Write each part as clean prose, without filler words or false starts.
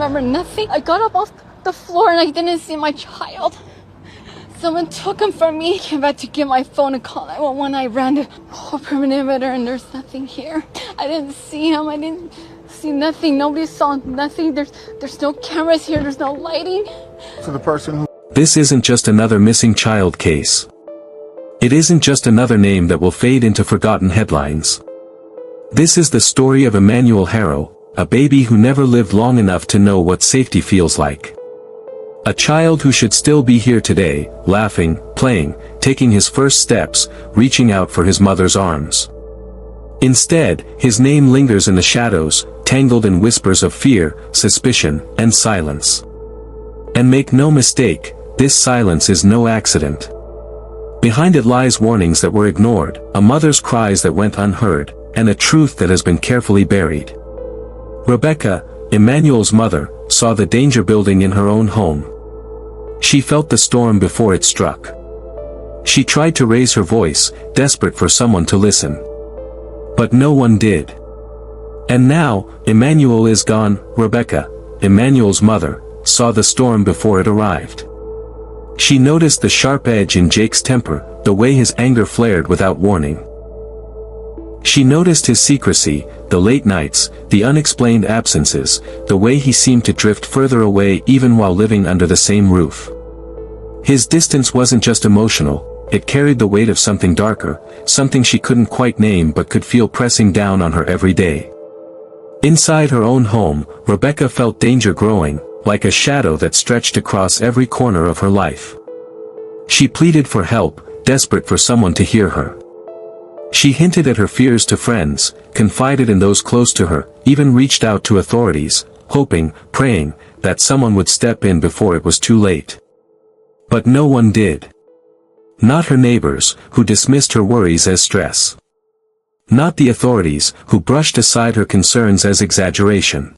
remember nothing. I got up off the floor and I didn't see my child. Someone took him from me. I came back to get my phone and call 911. I ran to whole perimeter and there's nothing here. I didn't see him. I didn't see nothing. Nobody saw nothing. There's no cameras here. There's no lighting. To the person who... This isn't just another missing child case. It isn't just another name that will fade into forgotten headlines. This is the story of Emanuel Haro, a baby who never lived long enough to know what safety feels like. A child who should still be here today, laughing, playing, taking his first steps, reaching out for his mother's arms. Instead, his name lingers in the shadows, tangled in whispers of fear, suspicion, and silence. And make no mistake, this silence is no accident. Behind it lies warnings that were ignored, a mother's cries that went unheard, and a truth that has been carefully buried. Rebecca, Emanuel's mother, saw the danger building in her own home. She felt the storm before it struck. She tried to raise her voice, desperate for someone to listen. But no one did. And now, Emanuel is gone. Rebecca, Emanuel's mother, saw the storm before it arrived. She noticed the sharp edge in Jake's temper, the way his anger flared without warning. She noticed his secrecy, the late nights, the unexplained absences, the way he seemed to drift further away even while living under the same roof. His distance wasn't just emotional, it carried the weight of something darker, something she couldn't quite name but could feel pressing down on her every day. Inside her own home, Rebecca felt danger growing, like a shadow that stretched across every corner of her life. She pleaded for help, desperate for someone to hear her. She hinted at her fears to friends, confided in those close to her, even reached out to authorities, hoping, praying, that someone would step in before it was too late. But no one did. Not her neighbors, who dismissed her worries as stress. Not the authorities, who brushed aside her concerns as exaggeration.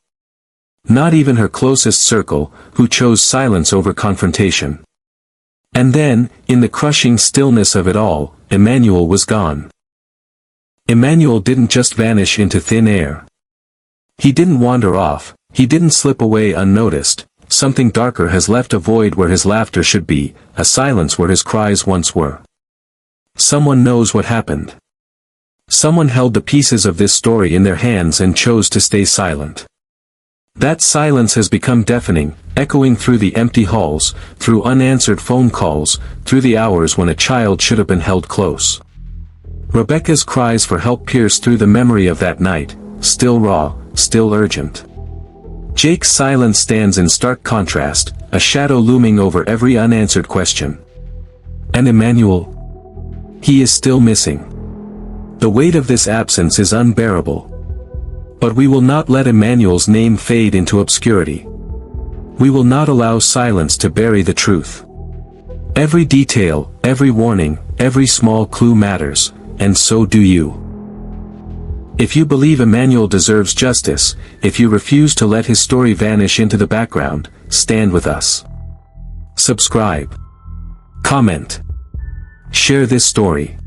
Not even her closest circle, who chose silence over confrontation. And then, in the crushing stillness of it all, Emanuel was gone. Emanuel didn't just vanish into thin air. He didn't wander off, he didn't slip away unnoticed. Something darker has left a void where his laughter should be, a silence where his cries once were. Someone knows what happened. Someone held the pieces of this story in their hands and chose to stay silent. That silence has become deafening, echoing through the empty halls, through unanswered phone calls, through the hours when a child should have been held close. Rebecca's cries for help pierce through the memory of that night, still raw, still urgent. Jake's silence stands in stark contrast, a shadow looming over every unanswered question. And Emanuel? He is still missing. The weight of this absence is unbearable. But we will not let Emanuel's name fade into obscurity. We will not allow silence to bury the truth. Every detail, every warning, every small clue matters, and so do you. If you believe Emanuel deserves justice, if you refuse to let his story vanish into the background, stand with us. Subscribe. Comment. Share this story.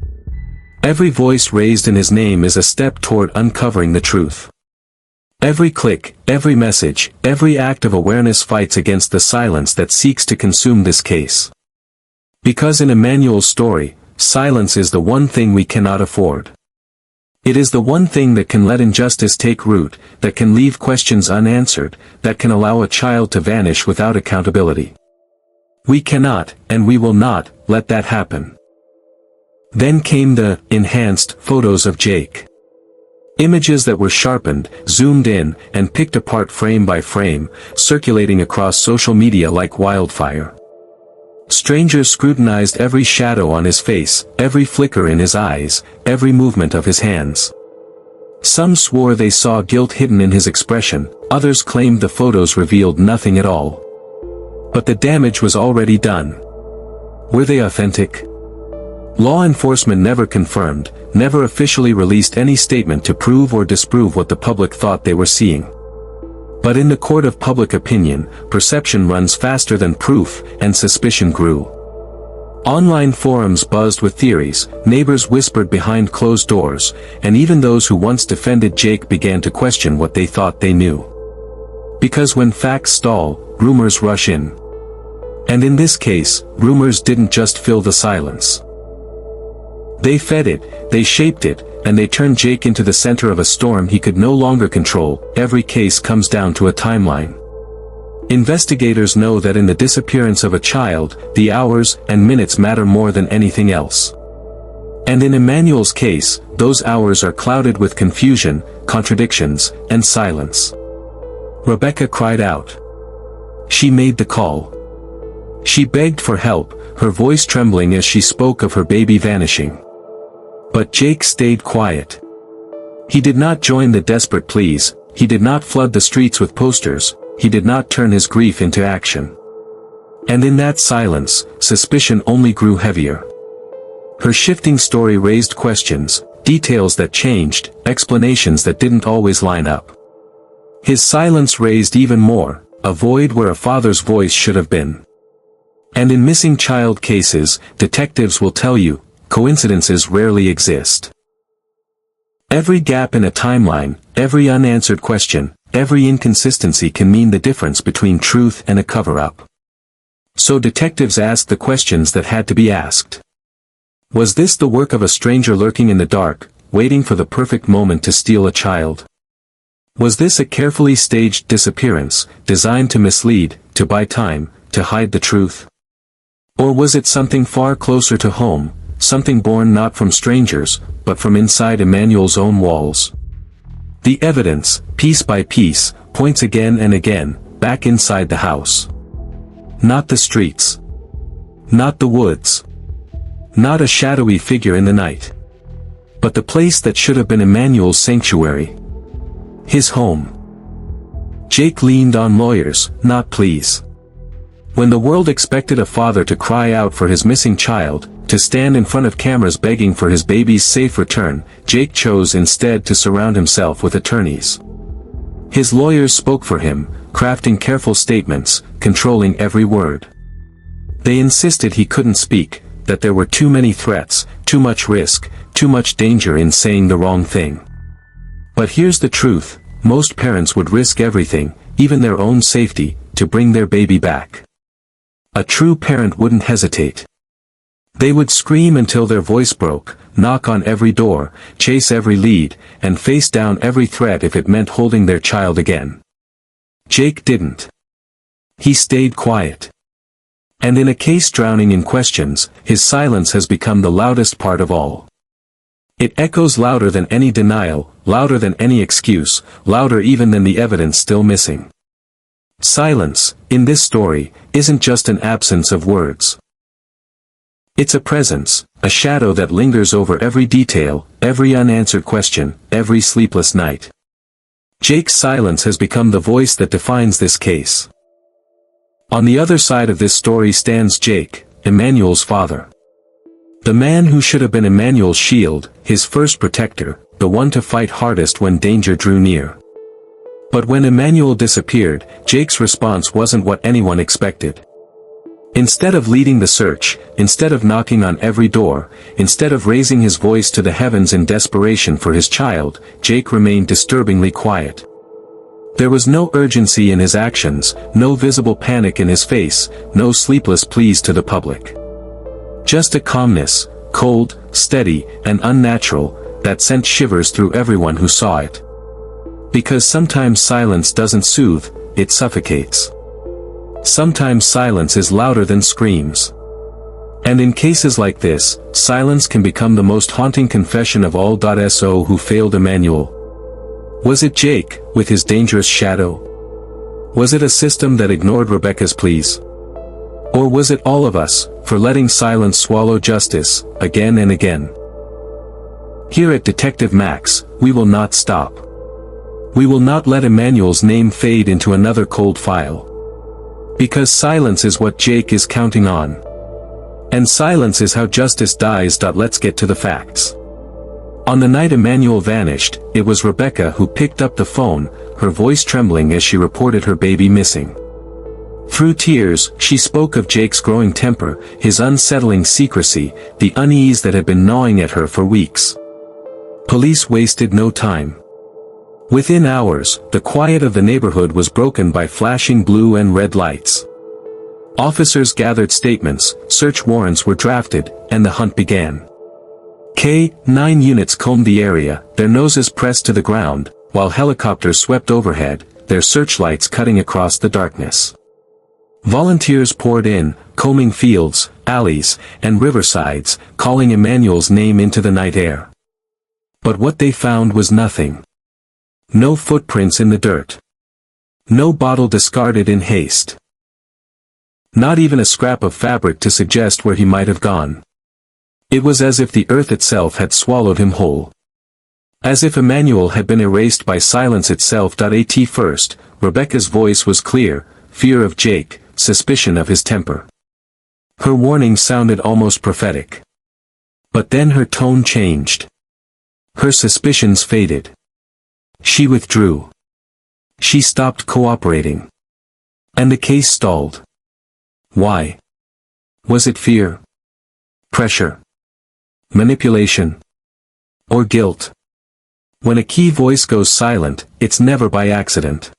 Every voice raised in his name is a step toward uncovering the truth. Every click, every message, every act of awareness fights against the silence that seeks to consume this case. Because in Emanuel's story, silence is the one thing we cannot afford. It is the one thing that can let injustice take root, that can leave questions unanswered, that can allow a child to vanish without accountability. We cannot, and we will not, let that happen. Then came the enhanced photos of Jake. Images that were sharpened, zoomed in, and picked apart frame by frame, circulating across social media like wildfire. Strangers scrutinized every shadow on his face, every flicker in his eyes, every movement of his hands. Some swore they saw guilt hidden in his expression, others claimed the photos revealed nothing at all. But the damage was already done. Were they authentic? Law enforcement never confirmed, never officially released any statement to prove or disprove what the public thought they were seeing. But in the court of public opinion, perception runs faster than proof, and suspicion grew. Online forums buzzed with theories, neighbors whispered behind closed doors, and even those who once defended Jake began to question what they thought they knew. Because when facts stall, rumors rush in. And in this case, rumors didn't just fill the silence. They fed it, they shaped it, and they turned Jake into the center of a storm he could no longer control. Every case comes down to a timeline. Investigators know that in the disappearance of a child, the hours and minutes matter more than anything else. And in Emanuel's case, those hours are clouded with confusion, contradictions, and silence. Rebecca cried out. She made the call. She begged for help, her voice trembling as she spoke of her baby vanishing. But Jake stayed quiet. He did not join the desperate pleas, he did not flood the streets with posters, he did not turn his grief into action. And in that silence, suspicion only grew heavier. Her shifting story raised questions, details that changed, explanations that didn't always line up. His silence raised even more, a void where a father's voice should have been. And in missing child cases, detectives will tell you, coincidences rarely exist. Every gap in a timeline, every unanswered question, every inconsistency can mean the difference between truth and a cover-up. So detectives asked the questions that had to be asked. Was this the work of a stranger lurking in the dark, waiting for the perfect moment to steal a child? Was this a carefully staged disappearance, designed to mislead, to buy time, to hide the truth? Or was it something far closer to home, something born not from strangers, but from inside Emanuel's own walls? The evidence, piece by piece, points again and again, back inside the house. Not the streets. Not the woods. Not a shadowy figure in the night. But the place that should have been Emanuel's sanctuary. His home. Jake leaned on lawyers, not pleas. When the world expected a father to cry out for his missing child, to stand in front of cameras begging for his baby's safe return, Jake chose instead to surround himself with attorneys. His lawyers spoke for him, crafting careful statements, controlling every word. They insisted he couldn't speak, that there were too many threats, too much risk, too much danger in saying the wrong thing. But here's the truth, most parents would risk everything, even their own safety, to bring their baby back. A true parent wouldn't hesitate. They would scream until their voice broke, knock on every door, chase every lead, and face down every threat if it meant holding their child again. Jake didn't. He stayed quiet. And in a case drowning in questions, his silence has become the loudest part of all. It echoes louder than any denial, louder than any excuse, louder even than the evidence still missing. Silence, in this story, isn't just an absence of words. It's a presence, a shadow that lingers over every detail, every unanswered question, every sleepless night. Jake's silence has become the voice that defines this case. On the other side of this story stands Jake, Emanuel's father. The man who should have been Emanuel's shield, his first protector, the one to fight hardest when danger drew near. But when Emanuel disappeared, Jake's response wasn't what anyone expected. Instead of leading the search, instead of knocking on every door, instead of raising his voice to the heavens in desperation for his child, Jake remained disturbingly quiet. There was no urgency in his actions, no visible panic in his face, no sleepless pleas to the public. Just a calmness, cold, steady, and unnatural, that sent shivers through everyone who saw it. Because sometimes silence doesn't soothe, it suffocates. Sometimes silence is louder than screams. And in cases like this, silence can become the most haunting confession of all. So who failed Emanuel? Was it Jake, with his dangerous shadow? Was it a system that ignored Rebecca's pleas? Or was it all of us, for letting silence swallow justice, again and again? Here at Detective Max, we will not stop. We will not let Emanuel's name fade into another cold file. Because silence is what Jake is counting on. And silence is how justice dies. Let's get to the facts. On the night Emanuel vanished, it was Rebecca who picked up the phone, her voice trembling as she reported her baby missing. Through tears, she spoke of Jake's growing temper, his unsettling secrecy, the unease that had been gnawing at her for weeks. Police wasted no time. Within hours, the quiet of the neighborhood was broken by flashing blue and red lights. Officers gathered statements, search warrants were drafted, and the hunt began. K-9 units combed the area, their noses pressed to the ground, while helicopters swept overhead, their searchlights cutting across the darkness. Volunteers poured in, combing fields, alleys, and riversides, calling Emanuel's name into the night air. But what they found was nothing. No footprints in the dirt. No bottle discarded in haste. Not even a scrap of fabric to suggest where he might have gone. It was as if the earth itself had swallowed him whole. As if Emanuel had been erased by silence itself. At first, Rebecca's voice was clear, fear of Jake, suspicion of his temper. Her warning sounded almost prophetic. But then her tone changed. Her suspicions faded. She withdrew. She stopped cooperating. And the case stalled. Why? Was it fear? Pressure? Manipulation? Or guilt? When a key voice goes silent, it's never by accident.